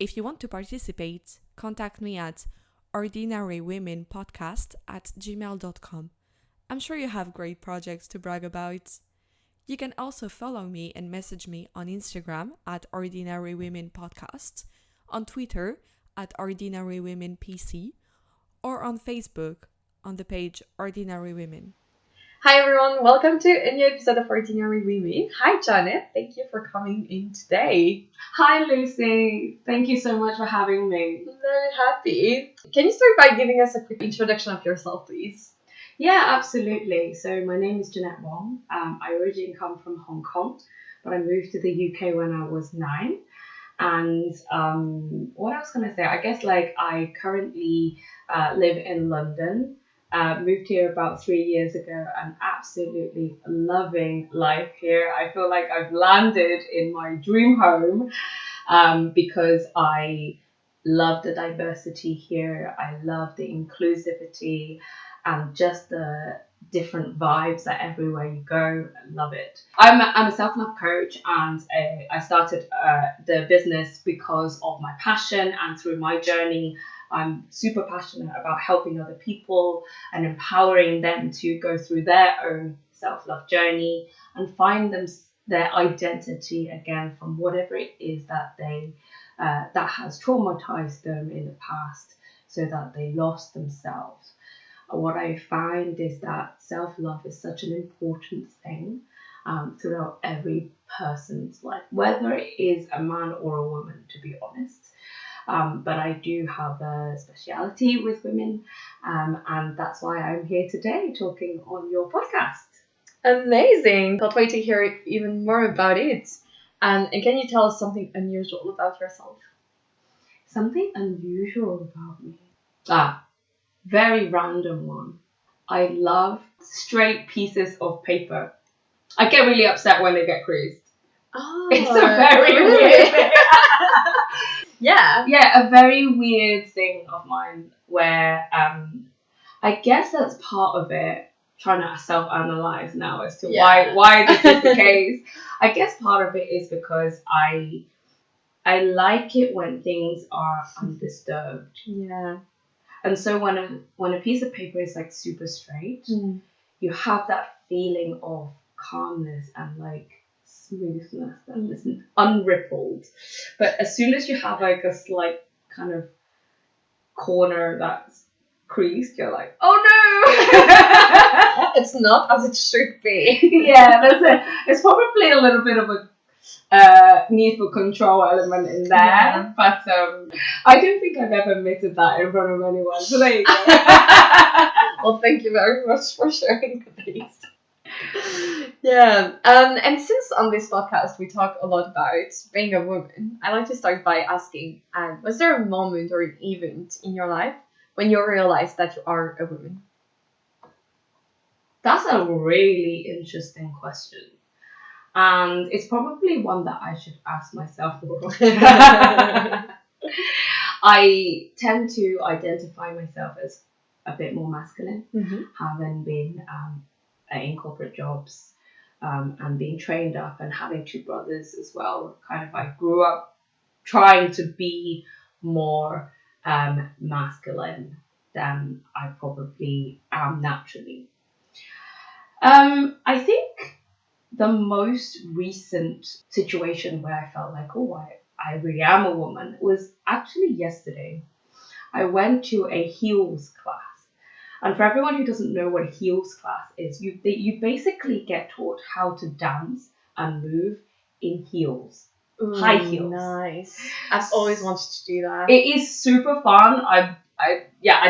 If you want to participate, contact me at ordinarywomenpodcast@gmail.com. I'm sure you have great projects to brag about. You can also follow me and message me on Instagram at Ordinary Women Podcast, on Twitter at Ordinary Women PC, or on Facebook on the page Ordinary Women. Hi everyone, welcome to a new episode of Ordinary Women. Hi Janette, thank you for coming in today. Hi Lucy, thank you so much for having me. I'm very happy. Can you start by giving us a quick introduction of yourself, please? Yeah, absolutely. So my name is Janette Wong. I originally come from Hong Kong, but I moved to the UK when I was 9. And what else can I say? I guess I currently live in London. Moved here about 3 years ago and absolutely loving life here. I feel like I've landed in my dream home because I love the diversity here. I love the inclusivity and just the different vibes that everywhere you go. I love it. I'm a self-love coach, and I started the business because of my passion, and through my journey I'm super passionate about helping other people and empowering them to go through their own self-love journey and find their identity again from whatever it is that they that has traumatized them in the past, so that they lost themselves. What I find is that self-love is such an important thing throughout every person's life, whether it is a man or a woman, to be honest. But I do have a speciality with women, and that's why I'm here today talking on your podcast. Amazing! Can't wait to hear even more about it. And can you tell us something unusual about yourself? Something unusual about me. Very random one. I love straight pieces of paper. I get really upset when they get creased. Oh, It's a very weird thing. Yeah, a very weird thing of mine where I guess that's part of it. Trying to self-analyze now as to why this is the case. I guess part of it is because I like it when things are undisturbed. Yeah. And so when a piece of paper is like super straight, you have that feeling of calmness and like smoothness that isn't unrippled. But as soon as you have like a slight kind of corner that's creased, you're like, oh no! It's not as it should be. Yeah, it's probably a little bit of a need for control element in there, but I don't think I've ever admitted that in front of anyone. So there you go. Well, thank you very much for sharing this. Yeah, and since on this podcast we talk a lot about being a woman, I like to start by asking, was there a moment or an event in your life when you realized that you are a woman? That's a really interesting question. And it's probably one that I should ask myself more. I tend to identify myself as a bit more masculine, having been in corporate jobs and being trained up and having 2 brothers as well. Kind of, I grew up trying to be more masculine than I probably am naturally. I think the most recent situation where I felt like, oh, I really am a woman was actually yesterday. I went to a heels class. And for everyone who doesn't know what a heels class is, you basically get taught how to dance and move in heels. Ooh, high heels. Nice. I've always wanted to do that. It is super fun. I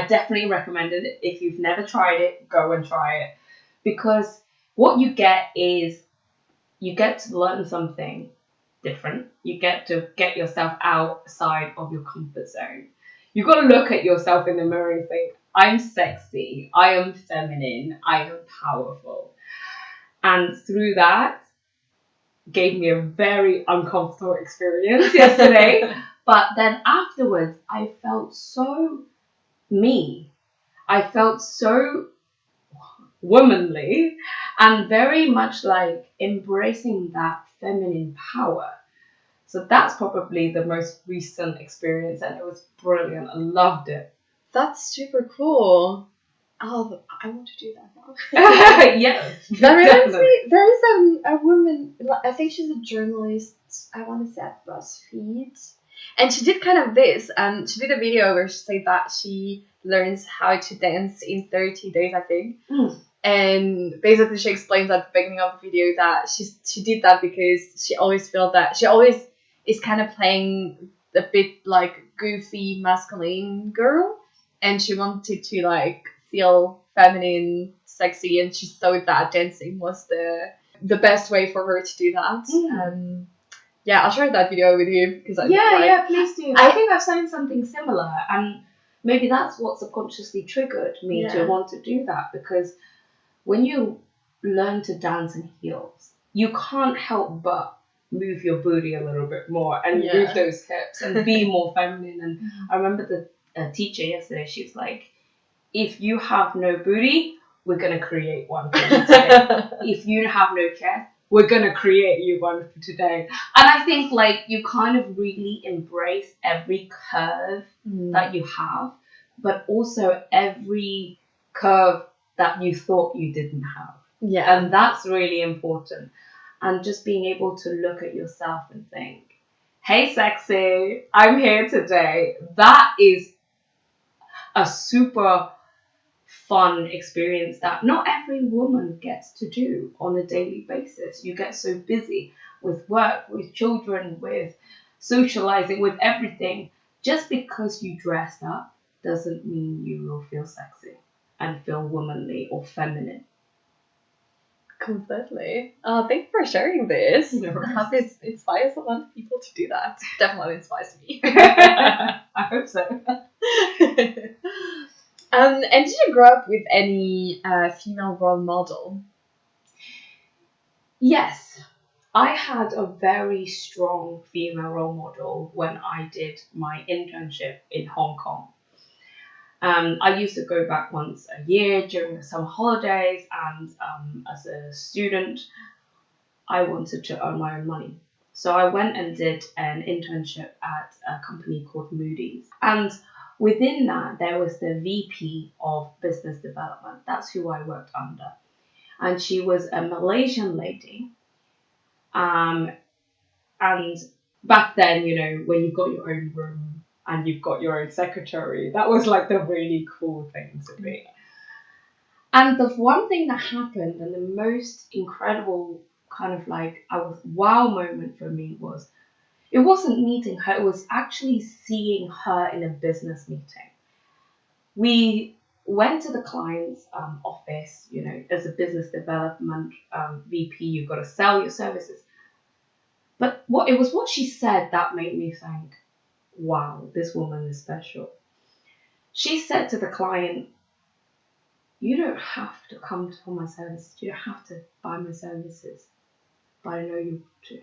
definitely recommend it. If you've never tried it, go and try it. Because what you get is you get to learn something different. You get to get yourself outside of your comfort zone. You've got to look at yourself in the mirror and think, I'm sexy, I am feminine, I am powerful. And through that, gave me a very uncomfortable experience yesterday. But then afterwards, I felt so me. I felt so womanly and very much like embracing that feminine power. So that's probably the most recent experience, and it was brilliant. I loved it. That's super cool. Oh, I want to do that now. Yeah, That reminds definitely. me, there is a woman, I think she's a journalist, I want to say at BuzzFeed. And she did kind of this. She did a video where she said that she learns how to dance in 30 days, I think. Mm. And basically she explains at the beginning of the video that she did that because she always felt that she always is kind of playing a bit like goofy masculine girl, and she wanted to like feel feminine, sexy, and she thought that dancing was the best way for her to do that. Yeah, I'll share that video with you because Yeah, please do. I think I've seen something similar, and maybe that's what subconsciously triggered me to want to do that, because when you learn to dance in heels, you can't help but move your booty a little bit more and move those hips and be more feminine. And I remember the teacher yesterday, she was like, if you have no booty, we're going to create one for you today. If you have no chest, we're going to create you one for today. And I think like you kind of really embrace every curve that you have, but also every curve that you thought you didn't have. Yeah. And that's really important. And just being able to look at yourself and think, hey, sexy, I'm here today. That is a super fun experience that not every woman gets to do on a daily basis. You get so busy with work, with children, with socializing, with everything. Just because you dress up doesn't mean you will feel sexy and feel womanly or feminine. Completely. Thank you for sharing this. I hope it inspires a lot of people to do that. Definitely inspires me. I hope so. And did you grow up with any female role model? Yes, I had a very strong female role model when I did my internship in Hong Kong. I used to go back once a year during the summer holidays, and as a student, I wanted to earn my own money. So I went and did an internship at a company called Moody's. And within that, there was the VP of Business Development. That's who I worked under. And she was a Malaysian lady. And back then, you know, when you got your own room and you've got your own secretary, that was like the really cool thing to be. And the one thing that happened, and the most incredible kind of like wow moment for me was, it wasn't meeting her, it was actually seeing her in a business meeting. We went to the client's office, you know, as a business development VP, you've got to sell your services. But it was what she said that made me think, wow, this woman is special. She said to the client, you don't have to come for my services. You don't have to buy my services. But I know you want to.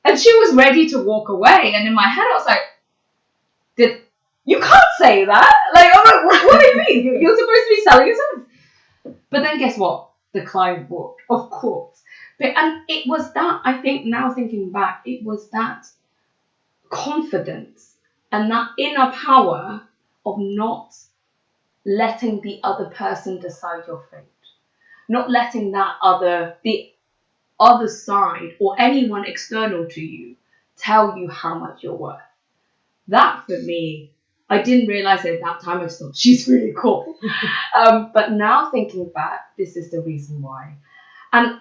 And she was ready to walk away. And in my head, I was like, you can't say that. Like, I'm like, what do you mean? You're supposed to be selling your services. But then guess what? The client walked, of course. And it was that, I think now thinking back, it was that confidence and that inner power of not letting the other person decide your fate, not letting the other side or anyone external to you tell you how much you're worth. That for me, I didn't realize it at that time. I just thought she's really cool. But now thinking back, this is the reason why. And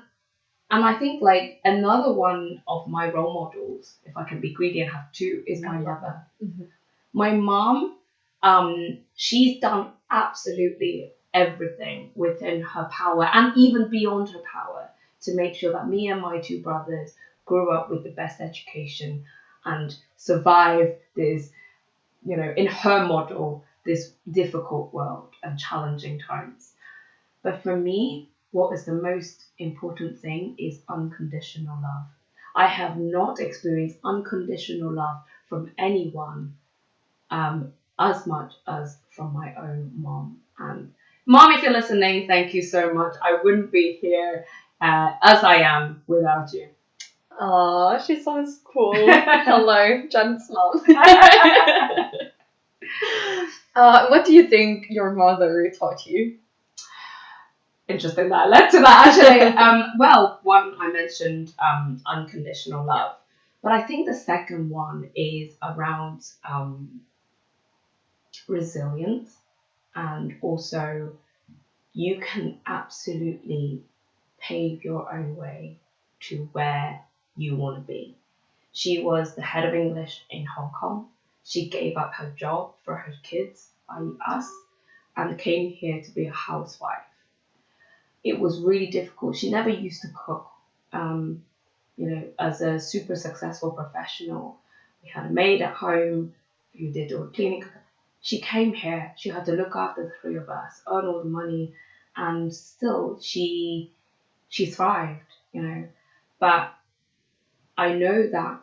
I think like another one of my role models, if I can be greedy and have two, is my mother. Mm-hmm. My mom, she's done absolutely everything within her power and even beyond her power to make sure that me and my two brothers grew up with the best education and survived this, you know, in her model, this difficult world and challenging times. But for me, what is the most important thing is unconditional love. I have not experienced unconditional love from anyone as much as from my own mom. And mom, if you're listening, thank you so much. I wouldn't be here as I am without you. Oh, she sounds cool. Hello, Janette's mom. What do you think your mother taught you? Interesting that I led to that actually. Well, one I mentioned unconditional love, but I think the second one is around resilience, and also you can absolutely pave your own way to where you want to be. She was the head of English in Hong Kong. She gave up her job for her kids, i.e. us, and came here to be a housewife. It was really difficult. She never used to cook. As a super successful professional, we had a maid at home who did all cleaning. She came here. She had to look after the three of us, earn all the money, and still she thrived. But I know that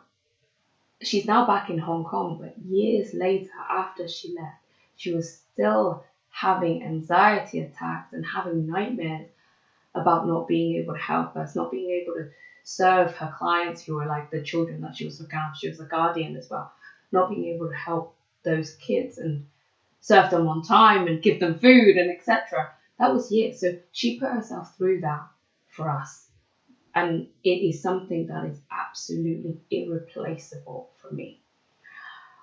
she's now back in Hong Kong. But years later, after she left, she was still having anxiety attacks and having nightmares about not being able to help us, not being able to serve her clients who were like the children that she was looking after. She was a guardian as well, not being able to help those kids and serve them on time and give them food and etc. That was years. So she put herself through that for us. And it is something that is absolutely irreplaceable for me.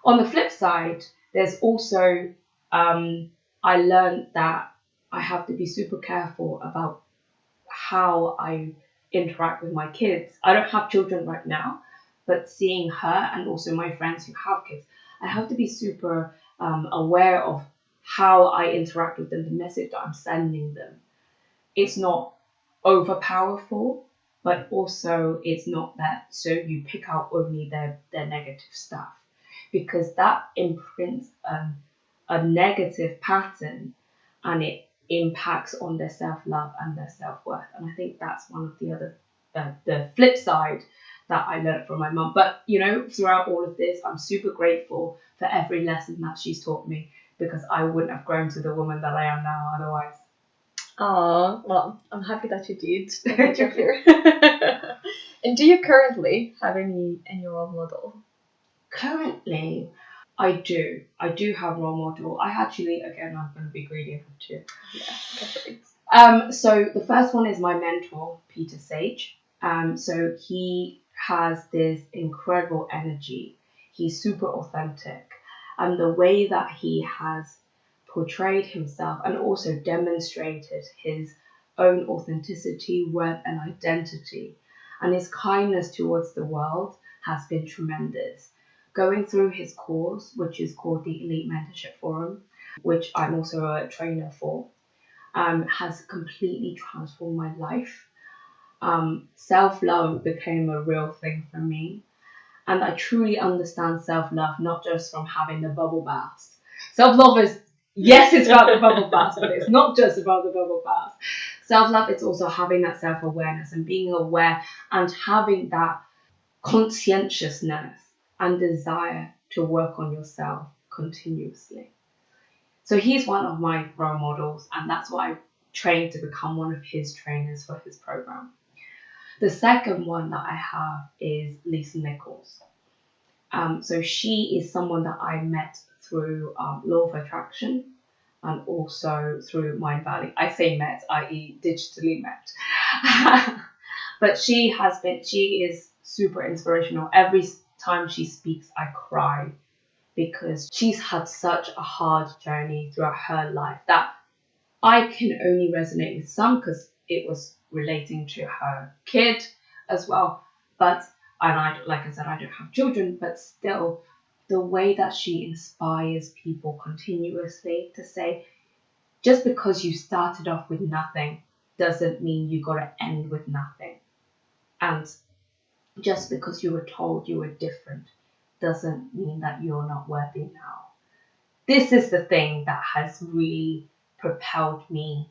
On the flip side, there's also, I learned that I have to be super careful about how I interact with my kids. I don't have children right now, but seeing her and also my friends who have kids, I have to be super aware of how I interact with them, the message that I'm sending them. It's not overpowerful, but also it's not that so you pick out only their negative stuff, because that imprints a negative pattern, and it impacts on their self-love and their self-worth. And I think that's one of the other the flip side that I learned from my mum. But throughout all of this, I'm super grateful for every lesson that she's taught me, because I wouldn't have grown to the woman that I am now otherwise. Oh, well, I'm happy that you did. That you're here. And do you currently have any role model? Currently, I do. I do have role model. I actually, again, I'm going to be greedy and have two. Yeah, go for it. So the first one is my mentor, Peter Sage. So he has this incredible energy. He's super authentic. And the way that he has portrayed himself and also demonstrated his own authenticity, worth, and identity, and his kindness towards the world has been tremendous. Going through his course, which is called the Elite Mentorship Forum, which I'm also a trainer for, has completely transformed my life. Self-love became a real thing for me. And I truly understand self-love, not just from having the bubble baths. Self-love is, yes, it's about the bubble baths, but it's not just about the bubble baths. Self-love, it's also having that self-awareness and being aware and having that conscientiousness and desire to work on yourself continuously. So he's one of my role models, and that's why I trained to become one of his trainers for his program. The second one that I have is Lisa Nichols. So she is someone that I met through Law of Attraction and also through Mind Valley. I say met, i.e. digitally met. But she is super inspirational. Every time she speaks, I cry, because she's had such a hard journey throughout her life that I can only resonate with some, because it was relating to her kid as well. But, and like I said, I don't have children, but still, the way that she inspires people continuously to say, just because you started off with nothing doesn't mean you got to end with nothing. And just because you were told you were different doesn't mean that you're not worthy now. This is the thing that has really propelled me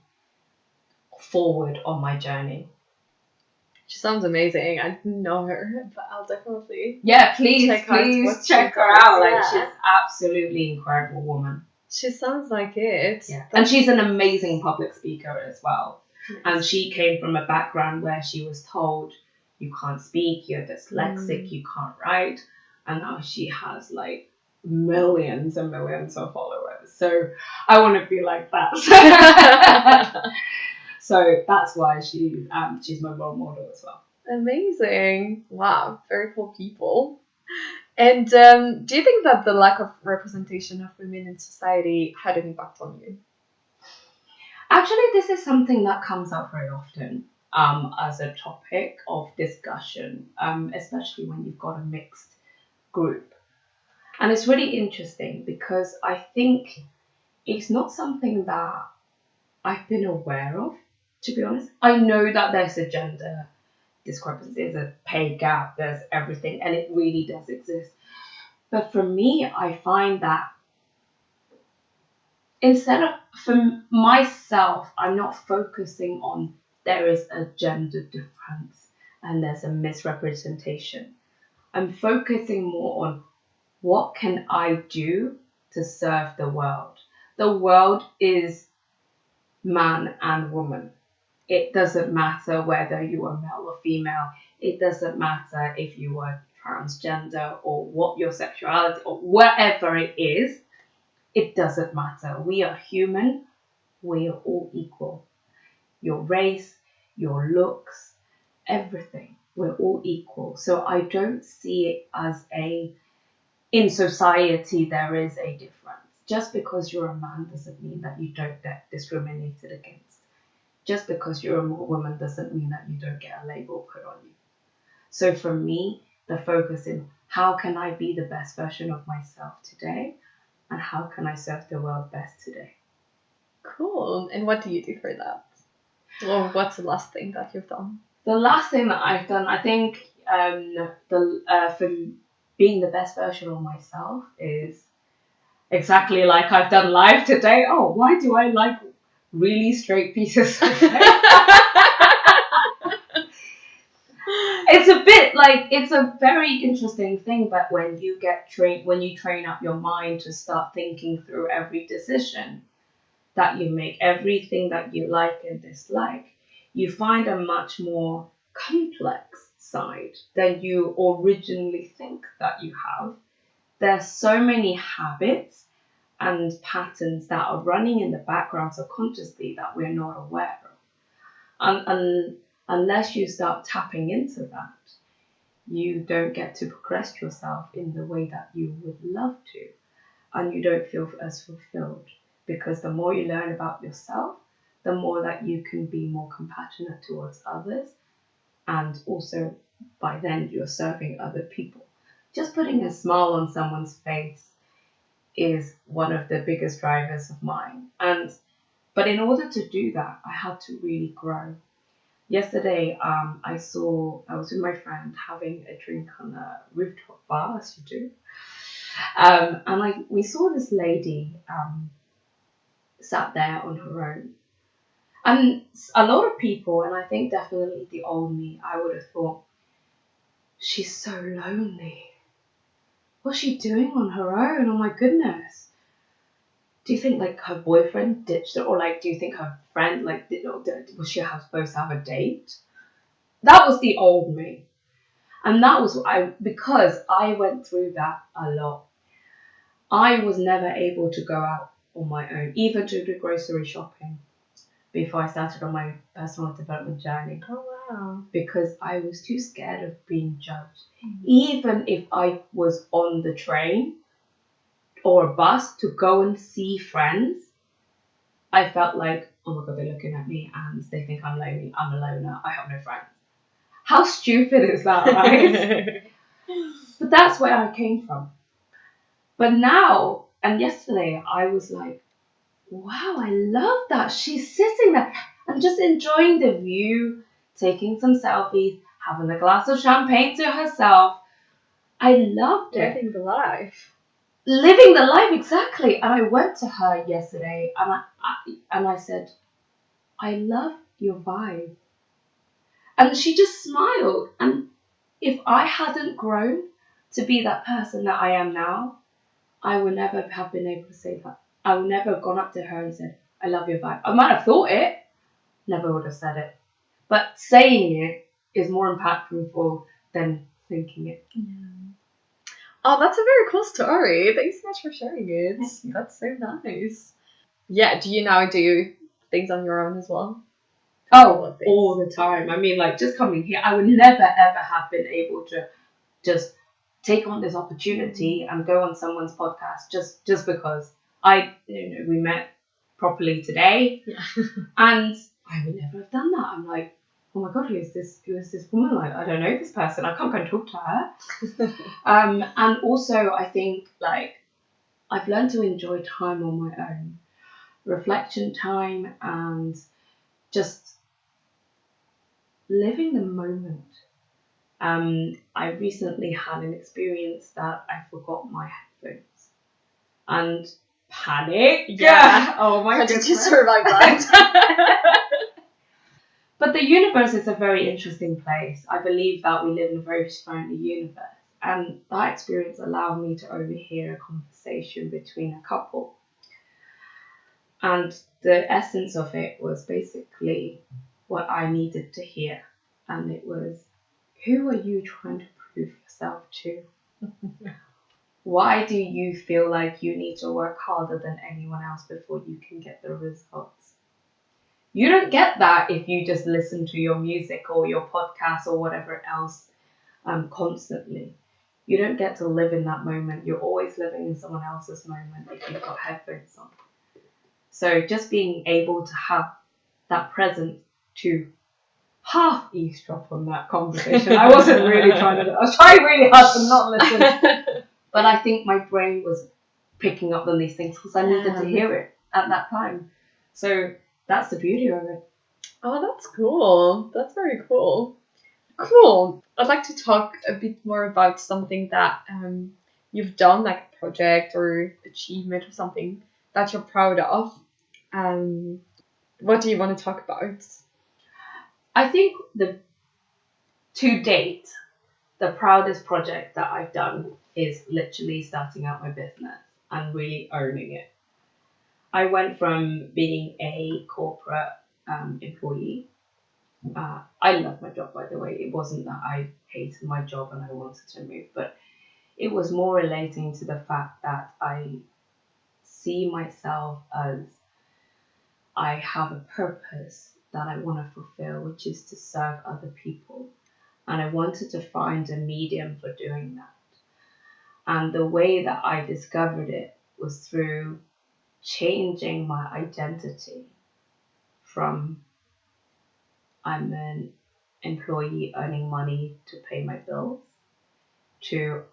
forward on my journey. She sounds amazing. I didn't know her, but I'll definitely please check her out. Like, she's absolutely incredible woman. She sounds like it. Yeah. And she's an amazing public speaker as well. Yes. And she came from a background where she was told, you can't speak, you're dyslexic, you can't write. And now she has like millions and millions of followers. So I want to be like that. So that's why she's my role model as well. Amazing. Wow, very cool people. And do you think that the lack of representation of women in society had an impact on you? Actually, this is something that comes up very often as a topic of discussion, especially when you've got a mixed group. And it's really interesting because I think it's not something that I've been aware of, to be honest. I know that there's a gender discrepancy, there's a pay gap, there's everything, and it really does exist. But for me, I find that instead of, for myself, I'm not focusing on there is a gender difference and there's a misrepresentation. I'm focusing more on what can I do to serve the world. The world is man and woman. It doesn't matter whether you are male or female. It doesn't matter if you are transgender or what your sexuality or whatever it is. It doesn't matter. We are human. We are all equal. Your race, your looks, everything. We're all equal. So I don't see it as in society there is a difference. Just because you're a man doesn't mean that you don't get discriminated against. Just because you're a woman doesn't mean that you don't get a label put on you. So for me, the focus is how can I be the best version of myself today? And how can I serve the world best today? Cool. And what do you do for that? Or what's the last thing that you've done? The last thing that I've done, I think, for being the best version of myself is exactly like I've done live today. Oh, why do I like really straight pieces of cake? It's a bit like, it's a very interesting thing, but when you train up your mind to start thinking through every decision that you make, everything that you like and dislike, you find a much more complex side than you originally think that you have. There's so many habits and patterns that are running in the background subconsciously that we're not aware of. And unless you start tapping into that, you don't get to progress yourself in the way that you would love to, and you don't feel as fulfilled, because the more you learn about yourself, the more that you can be more compassionate towards others, and also by then you're serving other people. Just putting a smile on someone's face is one of the biggest drivers of mine. But in order to do that, I had to really grow. Yesterday, I was with my friend having a drink on a rooftop bar, as you do. And we saw this lady sat there on her own. And a lot of people, and I think definitely the old me, I would have thought, she's so lonely. What's she doing on her own? Oh my goodness. Do you think like her boyfriend ditched her, or like do you think her friend was she supposed to have a date? That was the old me, and that was because I went through that a lot. I was never able to go out on my own, even to do grocery shopping, before I started on my personal development journey. Oh wow! Because I was too scared of being judged, even if I was on the train or a bus to go and see friends. I felt like, oh my god, they're looking at me and they think I'm lonely. I'm a loner. I have no friends. How stupid is that, right? But that's where I came from. But now, and yesterday, I was like, wow, I love that. She's sitting there and just enjoying the view, taking some selfies, having a glass of champagne to herself. I loved it. Living the life. Living the life, exactly. And I went to her yesterday and I said, I love your vibe. And she just smiled. And if I hadn't grown to be that person that I am now, I would never have been able to say that. I would never have gone up to her and said, I love your vibe. I might have thought it, never would have said it. But saying it is more impactful than thinking it. Oh, that's a very cool story. Thanks so much for sharing it. Thank you. That's so nice. Yeah, do you now do things on your own as well? Oh, all the time. I mean, like, just coming here, I would never ever have been able to just take on this opportunity and go on someone's podcast just because we met properly today, and I would never have done that. I'm like, oh my god, who is this woman? Like, I don't know this person. I can't go and talk to her. And also, I think, like, I've learned to enjoy time on my own, reflection time, and just living the moment. I recently had an experience that I forgot my headphones, and panic. Yeah. Oh my How goodness. did you survive that? But the universe is a very interesting place. I believe that we live in a very friendly universe, and that experience allowed me to overhear a conversation between a couple. And the essence of it was basically what I needed to hear. And it was, who are you trying to prove yourself to? Why do you feel like you need to work harder than anyone else before you can get the results? You don't get that if you just listen to your music or your podcast or whatever else constantly. You don't get to live in that moment. You're always living in someone else's moment if you've got headphones on. So just being able to have that presence to half eavesdrop on that conversation. I wasn't really trying to. I was trying really hard to not listen, but I think my brain was picking up on these things because I needed to hear it at that time. So that's the beauty of it. Oh, that's cool. That's very cool. Cool. I'd like to talk a bit more about something that you've done, like a project or achievement or something that you're proud of. What do you want to talk about? I think to date, the proudest project that I've done is literally starting out my business and really owning it. I went from being a corporate employee. I love my job, by the way. It wasn't that I hated my job and I wanted to move, but it was more relating to the fact that I see myself as I have a purpose that I want to fulfill, which is to serve other people. And I wanted to find a medium for doing that. And the way that I discovered it was through changing my identity from I'm an employee earning money to pay my bills to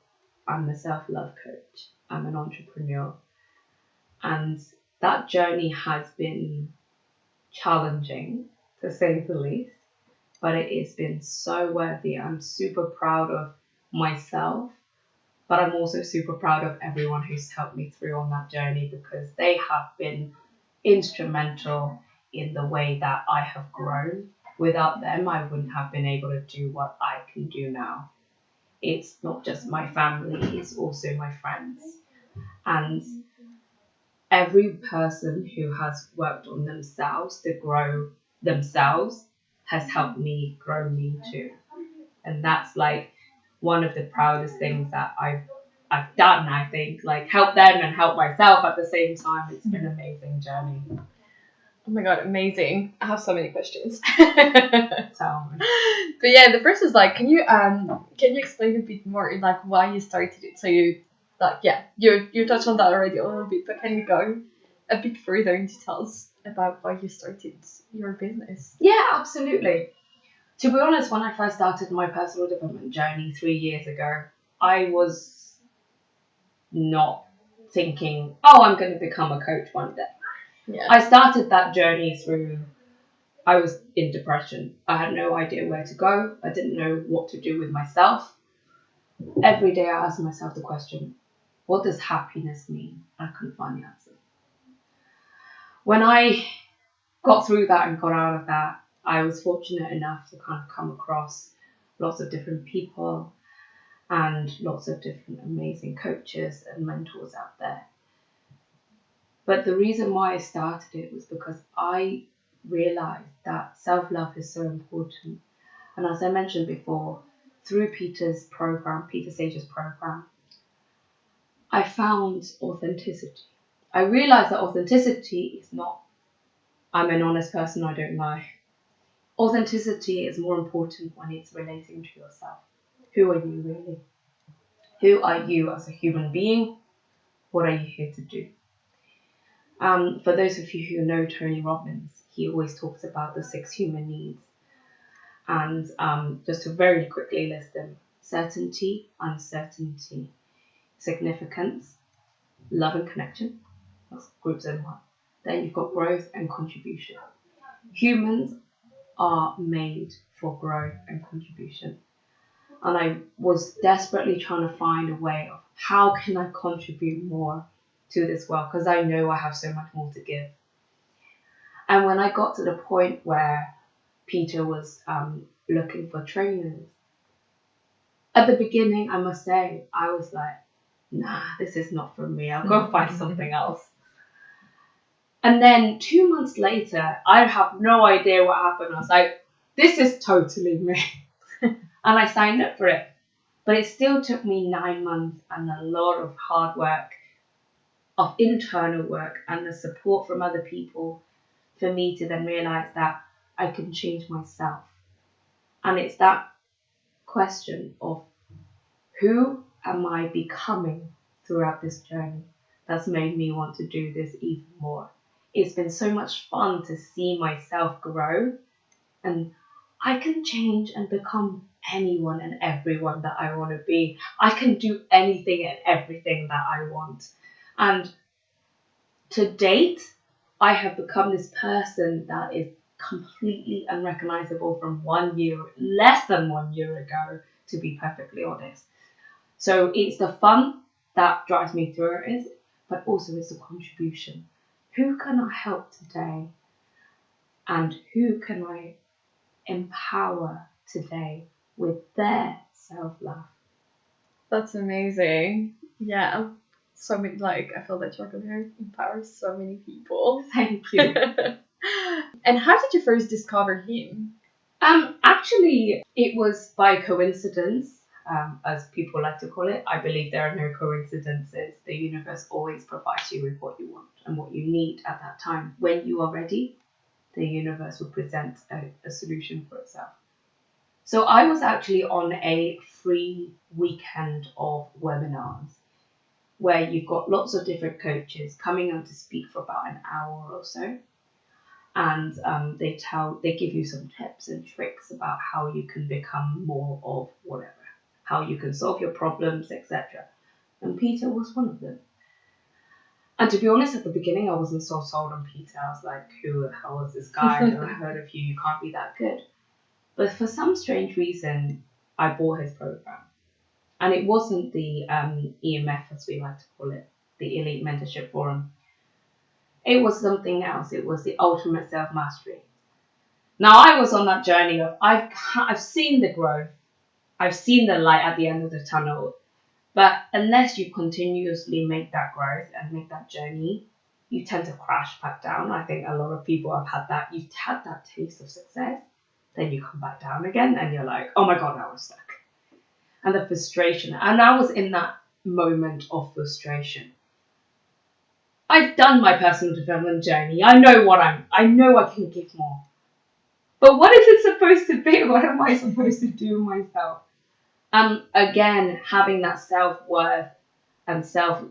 I'm a self-love coach, I'm an entrepreneur. And that journey has been challenging, to say the least, but it has been so worthy. I'm super proud of myself, but I'm also super proud of everyone who's helped me through on that journey because they have been instrumental in the way that I have grown. Without them, I wouldn't have been able to do what I can do now. It's not just my family, it's also my friends. And every person who has worked on themselves to grow themselves has helped me grow me too. And that's like one of the proudest things that I've done, I think. Like help them and help myself at the same time. It's been an amazing journey. Oh my god, amazing. I have so many questions. So But yeah, the first is like, can you explain a bit more in like why you started it? So you you touched on that already a little bit, but can you go a bit further in details about why you started your business? yeah, absolutely. To be honest, when I first started my personal development journey 3 years ago, I was not thinking, oh, I'm going to become a coach one day. Yeah. I started that journey through, I was in depression. I had no idea where to go. I didn't know what to do with myself. Every day I asked myself the question, what does happiness mean? I couldn't find the answer. When I got through that and got out of that, I was fortunate enough to kind of come across lots of different people and lots of different amazing coaches and mentors out there. But the reason why I started it was because I realized that self-love is so important. And as I mentioned before, through Peter Sage's program, I found authenticity. I realized that authenticity is not, I'm an honest person, I don't lie. Authenticity is more important when it's relating to yourself. Who are you really? Who are you as a human being? What are you here to do? For those of you who know Tony Robbins, he always talks about the 6 human needs. And just to very quickly list them: certainty, uncertainty, significance, love and connection. That's groups in one. Then you've got growth and contribution. Humans are made for growth and contribution. And I was desperately trying to find a way of how can I contribute more to this world, because I know I have so much more to give. And when I got to the point where Peter was looking for trainers, at the beginning, I must say, I was like, nah, this is not for me. I'll go find something else. And then 2 months later, I have no idea what happened. I was like, this is totally me. And I signed up for it. But it still took me 9 months and a lot of hard work, of internal work and the support from other people for me to then realize that I can change myself. And it's that question of who am I becoming throughout this journey that's made me want to do this even more. It's been so much fun to see myself grow, and I can change and become anyone and everyone that I want to be. I can do anything and everything that I want. And to date, I have become this person that is completely unrecognizable from 1 year, less than 1 year ago, to be perfectly honest. So it's the fun that drives me through it, but also it's the contribution. Who can I help today? And who can I empower today with their self-love? That's amazing. Yeah. So many, like, I feel that you're gonna empower so many people. Thank you. And how did you first discover him? Actually, it was by coincidence, as people like to call it. I believe there are no coincidences. The universe always provides you with what you want and what you need at that time. When you are ready, the universe will present a solution for itself. So I was actually on a free weekend of webinars where you've got lots of different coaches coming on to speak for about an hour or so. And they give you some tips and tricks about how you can become more of whatever, how you can solve your problems, etc. And Peter was one of them. And to be honest, at the beginning, I wasn't so sold on Peter. I was like, who the hell is this guy? I've never heard of you. You can't be that good. But for some strange reason, I bought his program. And it wasn't the EMF, as we like to call it, the Elite Mentorship Forum. It was something else. It was the Ultimate Self-Mastery. Now, I was on that journey of, I've seen the growth. I've seen the light at the end of the tunnel. But unless you continuously make that growth and make that journey, you tend to crash back down. I think a lot of people have had that. You've had that taste of success, then you come back down again and you're like, oh my God, I was stuck. And the frustration. And I was in that moment of frustration. I've done my personal development journey. I know I can give more. But what is it supposed to be? What am I supposed to do myself? Again, having that self-worth and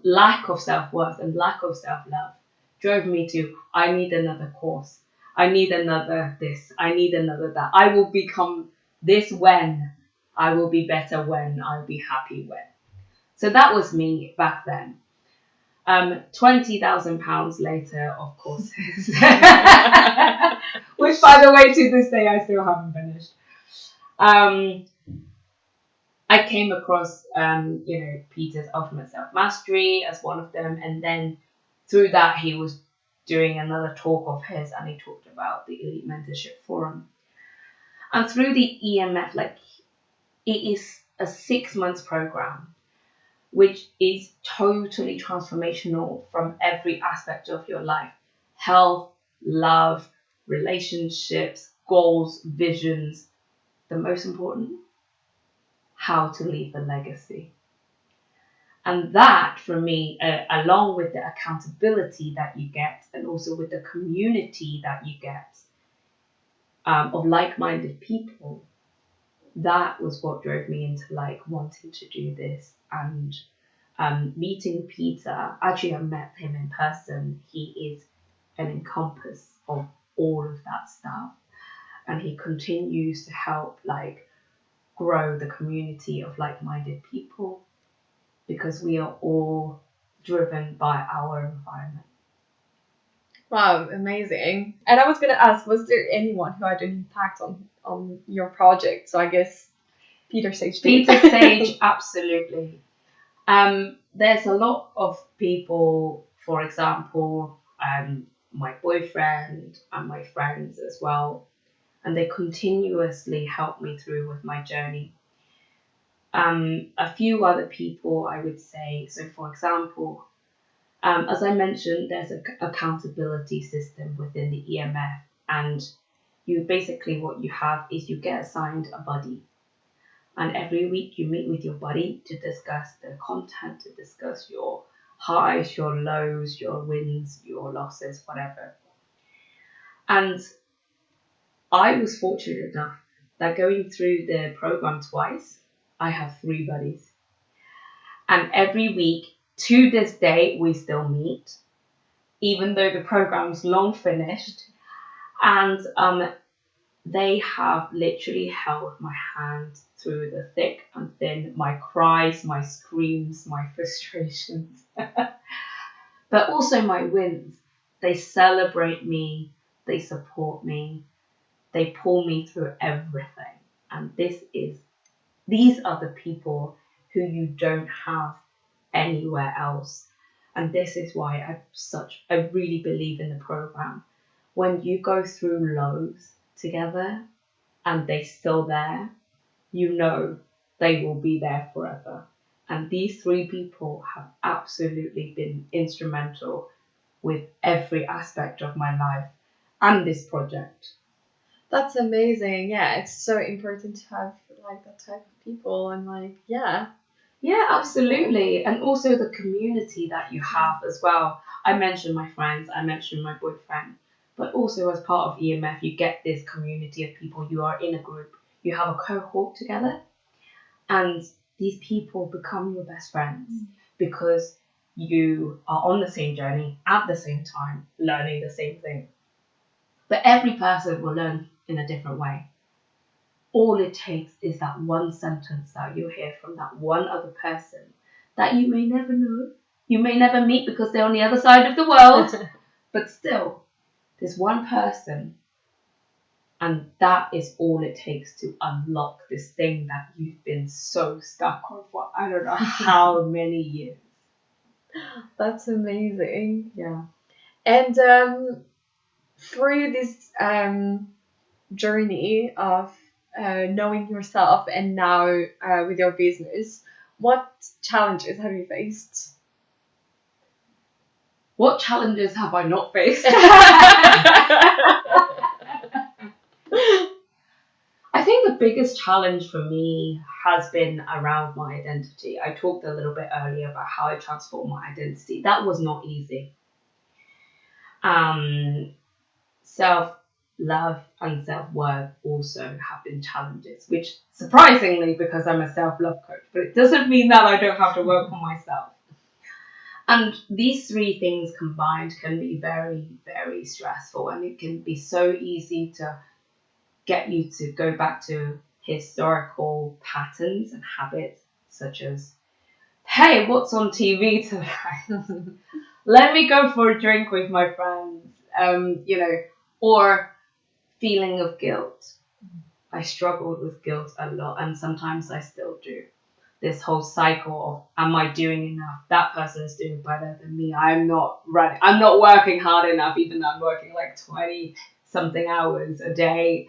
lack of self-worth and lack of self-love drove me to, I need another course. I need another this. I need another that. I will become this when. I will be better when. I'll be happy when. So that was me back then. £20,000 later, of course. Which, by the way, to this day, I still haven't finished. I came across, Peter's Ultimate Self-Mastery as one of them. And then through that, he was doing another talk of his and he talked about the Elite Mentorship Forum. And through the EMF, it is a 6 months program, which is totally transformational from every aspect of your life. Health, love, relationships, goals, visions. the most important, how to leave a legacy. And that, for me, along with the accountability that you get, and also with the community that you get of like-minded people, that was what drove me into like wanting to do this. And meeting Peter, actually I met him in person. He is an encompass of all of that stuff, and he continues to help like grow the community of like-minded people, because we are all driven by our environment. Wow, amazing. And I was gonna ask, was there anyone who had an impact on your project? So I guess Peter Sage did. Peter Sage, absolutely. There's a lot of people, for example, my boyfriend and my friends as well, and they continuously help me through with my journey. A few other people, I would say, so for example, as I mentioned, there's an accountability system within the EMF, and you basically, what you have is you get assigned a buddy. And every week you meet with your buddy to discuss the content, to discuss your highs, your lows, your wins, your losses, whatever. And I was fortunate enough that going through the program twice, I have 3 buddies. And every week, to this day, we still meet, even though the program's long finished. And they have literally held my hand through the thick and thin, my cries, my screams, my frustrations, but also my wins. They celebrate me, they support me, they pull me through everything. And these are the people who you don't have anywhere else. And this is why I really believe in the program. When you go through lows together and they're still there, you know they will be there forever. And these 3 people have absolutely been instrumental with every aspect of my life and this project. That's amazing. Yeah, it's so important to have like that type of people, and like, yeah. Yeah, absolutely. And also the community that you have as well. I mentioned my friends, I mentioned my boyfriend, but also as part of EMF, you get this community of people. You are in a group, you have a cohort together, and these people become your best friends because you are on the same journey at the same time, learning the same thing. But every person will learn in a different way. All it takes is that one sentence that you hear from that one other person that you may never know, you may never meet because they're on the other side of the world, but still, there's one person, and that is all it takes to unlock this thing that you've been so stuck on for I don't know how many years. That's amazing. Yeah. And through this journey of knowing yourself and now with your business, what challenges have you faced? What challenges have I not faced? I think the biggest challenge for me has been around my identity. I talked a little bit earlier about how I transformed my identity. That was not easy. Self-love and self-worth also have been challenges, which surprisingly, because I'm a self-love coach, but it doesn't mean that I don't have to work on myself. And these 3 things combined can be very, very stressful, and it can be so easy to get you to go back to historical patterns and habits, such as, hey, what's on TV tonight? Let me go for a drink with my friends, or feeling of guilt. I struggled with guilt a lot, and sometimes I still do. This whole cycle of, am I doing enough? That person is doing better than me. I'm not working hard enough, even though I'm working like 20 something hours a day.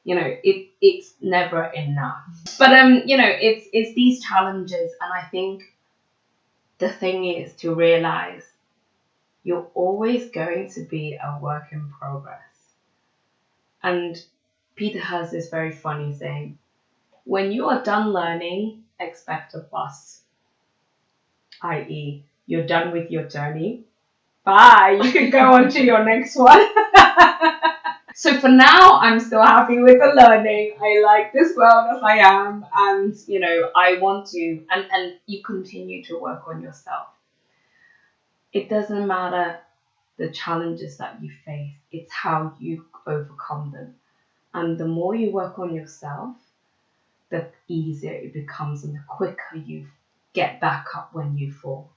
It's never enough. But it's these challenges, and I think the thing is to realize you're always going to be a work in progress. And Peter has this very funny saying: when you are done learning, expect a bus. I.e., you're done with your journey. Bye, you can go on to your next one. So for now, I'm still happy with the learning. I like this world as I am, and I want to, and you continue to work on yourself. It doesn't matter the challenges that you face, it's how you overcome them. And the more you work on yourself, the easier it becomes and the quicker you get back up when you fall.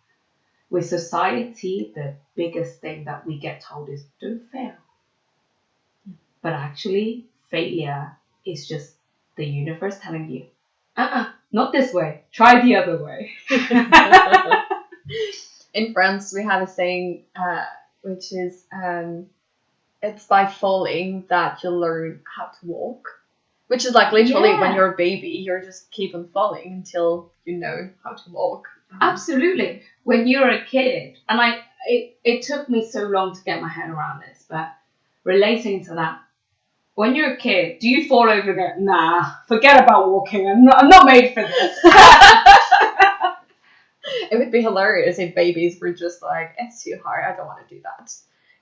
With society, the biggest thing that we get told is don't fail. But actually, failure is just the universe telling you, not this way, try the other way. In France, we have a saying, which is, it's by falling that you learn how to walk. Which is like literally when you're a baby, you're just keep on falling until you know how to walk. Absolutely. When you're a kid, and it took me so long to get my head around this, but relating to that, when you're a kid, do you fall over and go, nah, forget about walking, I'm not made for this? It would be hilarious if babies were just like, it's too hard, I don't want to do that.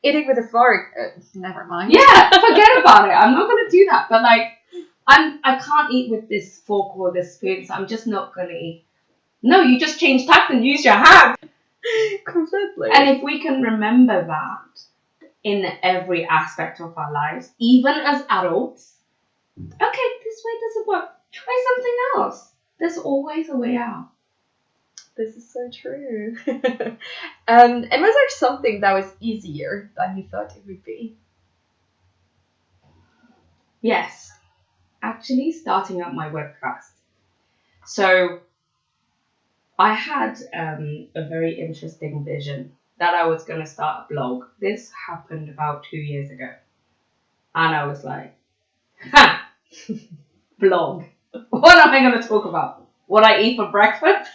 Eating with a fork, never mind. Yeah, forget about it, I'm not going to do that. But like, I can't eat with this fork or this spoon, so I'm just not going to eat. No, you just change tact and use your hand. Completely. And if we can remember that in every aspect of our lives, even as adults, okay, this way doesn't work. Try something else. There's always a way out. This is so true. And was there something that was easier than you thought it would be? Yes, actually starting up my webcast. So I had a very interesting vision that I was going to start a blog. This happened about 2 years ago. And I was like, blog. What am I going to talk about? What I eat for breakfast?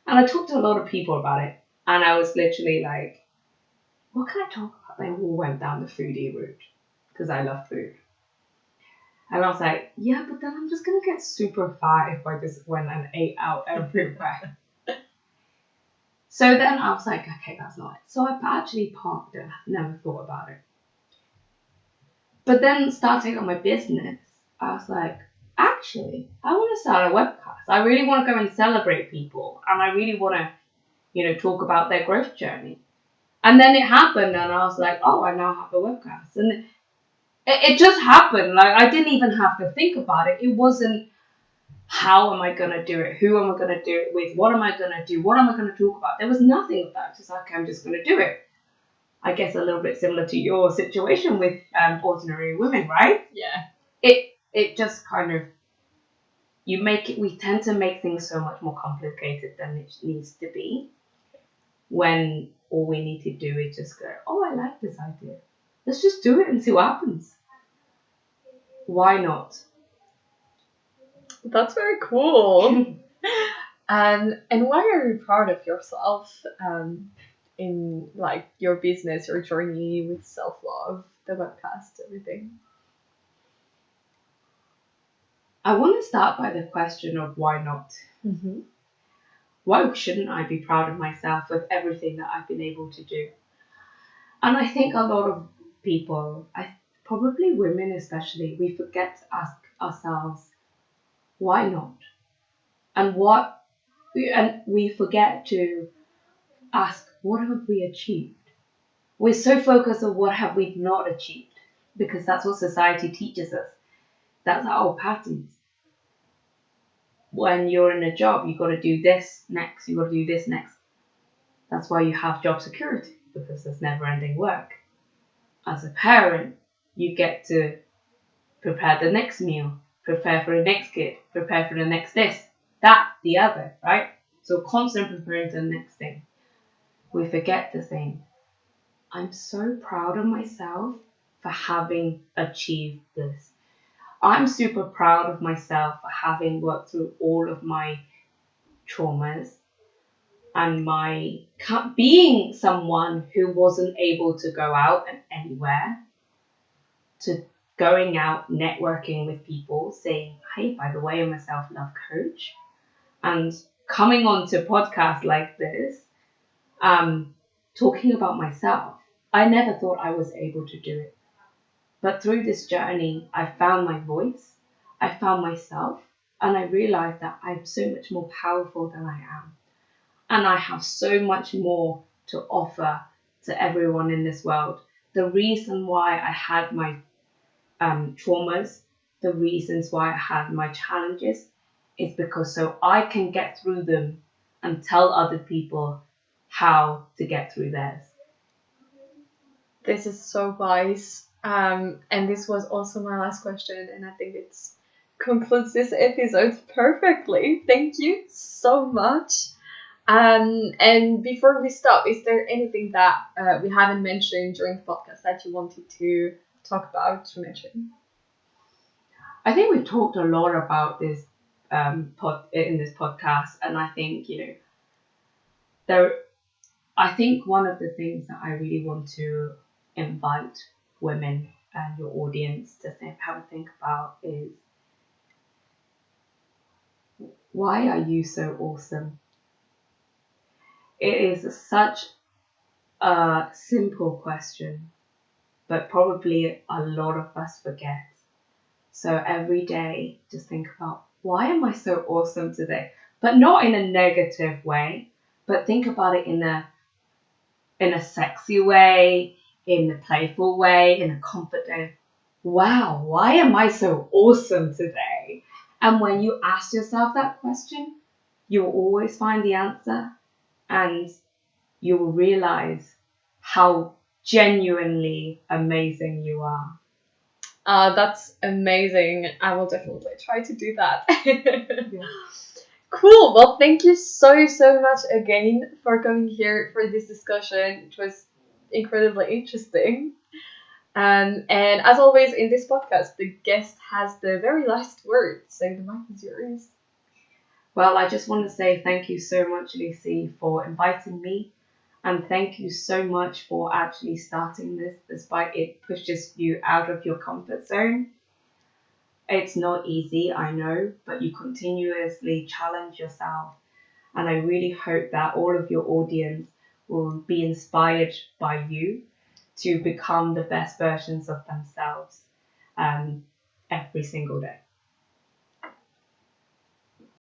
And I talked to a lot of people about it. And I was literally like, what can I talk about? They all went down the foodie route because I love food. And I was like, yeah, but then I'm just going to get super fat if I just went and ate out everywhere. So then I was like, okay, that's not it. So I actually parked it. I never thought about it. But then starting on my business, I was like, actually, I want to start a webcast. I really want to go and celebrate people. And I really want to, talk about their growth journey. And then it happened and I was like, oh, I now have a webcast. And it just happened. Like, I didn't even have to think about it. It wasn't, how am I going to do it? Who am I going to do it with? What am I going to do? What am I going to talk about? There was nothing of that. Just like, okay, I'm just going to do it. I guess a little bit similar to your situation with Ordinary Women, right? Yeah. It just kind of, we tend to make things so much more complicated than it needs to be, when all we need to do is just go, oh, I like this idea. Let's just do it and see what happens. Why not? That's very cool. And why are you proud of yourself in like your business, your journey with self-love, the webcast, everything? I want to start by the question of why not? Mm-hmm. Why shouldn't I be proud of myself with everything that I've been able to do? And I think a lot of people, probably women especially, we forget to ask ourselves, why not? And we forget to ask, what have we achieved? We're so focused on what have we not achieved, because that's what society teaches us. That's our patterns. When you're in a job, you've got to do this next, you've got to do this next. That's why you have job security, because there's never-ending work. As a parent, you get to prepare the next meal, prepare for the next kid, prepare for the next this, that, the other, right? So constant preparing for the next thing. We forget to think, I'm so proud of myself for having achieved this. I'm super proud of myself for having worked through all of my traumas and my being someone who wasn't able to go out and anywhere. to going out, networking with people, saying, hey, by the way, I'm a self-love coach. And coming on to podcasts like this, talking about myself. I never thought I was able to do it. But through this journey, I found my voice, I found myself, and I realized that I'm so much more powerful than I am. And I have so much more to offer to everyone in this world. The reason why I had my traumas, the reasons why I had my challenges is because so I can get through them and tell other people how to get through theirs. This is so wise. And this was also my last question, and I think it concludes this episode perfectly. Thank you so much. And before we stop, is there anything that we haven't mentioned during the podcast that you wanted to talk about, to mention? I think we've talked a lot about this in this podcast, and I think I think one of the things that I really want to invite women and your audience to have a think about is, why are you so awesome? It is such a simple question, but probably a lot of us forget. So every day, just think about, why am I so awesome today? But not in a negative way, but think about it in a sexy way, in a playful way, in a confident, wow, why am I so awesome today? And when you ask yourself that question, you'll always find the answer, and you will realize how genuinely amazing you are. That's amazing. I will definitely try to do that. Yeah. Cool. Well, thank you so, so much again for coming here for this discussion. It was incredibly interesting. And as always in this podcast, the guest has the very last word. So the mic is yours. Well, I just want to say thank you so much, Lucy, for inviting me. And thank you so much for actually starting this, despite it pushes you out of your comfort zone. It's not easy, I know, but you continuously challenge yourself. And I really hope that all of your audience will be inspired by you to become the best versions of themselves every single day.